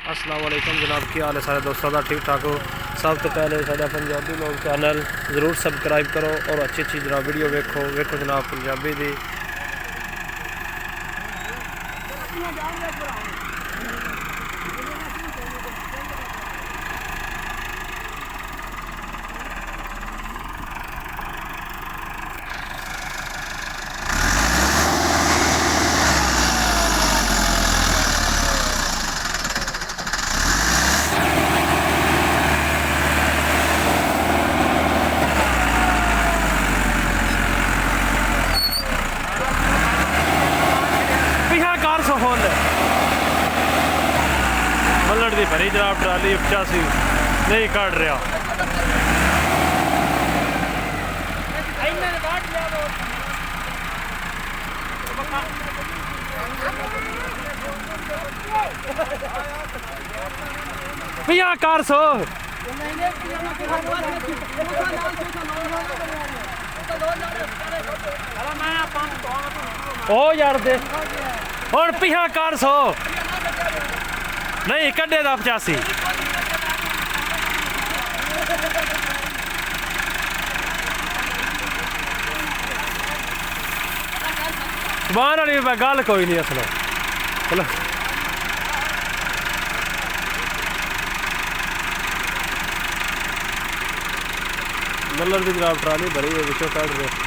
अस्सलाम वालेकुम जनाब, की हाल है सारे दोस्तों का? ठीक ठाक हो? सब तो पहले साडा पंजाबी लोग चैनल ज़रूर सबसक्राइब करो और अच्छी अच्छी जनाब वीडियो वेखो जनाब पंजाबी दी। मल्लड़ की भरी जनाब ट्राली 85 नहीं कट रहा। भैया कार सो ओ यार दे और पिछा कार सो नहीं कड्डे दा 85 सुभान वाली गल कोई नहीं असल मल्लर की जनाब ट्राली भरी है, विचों कट रहे।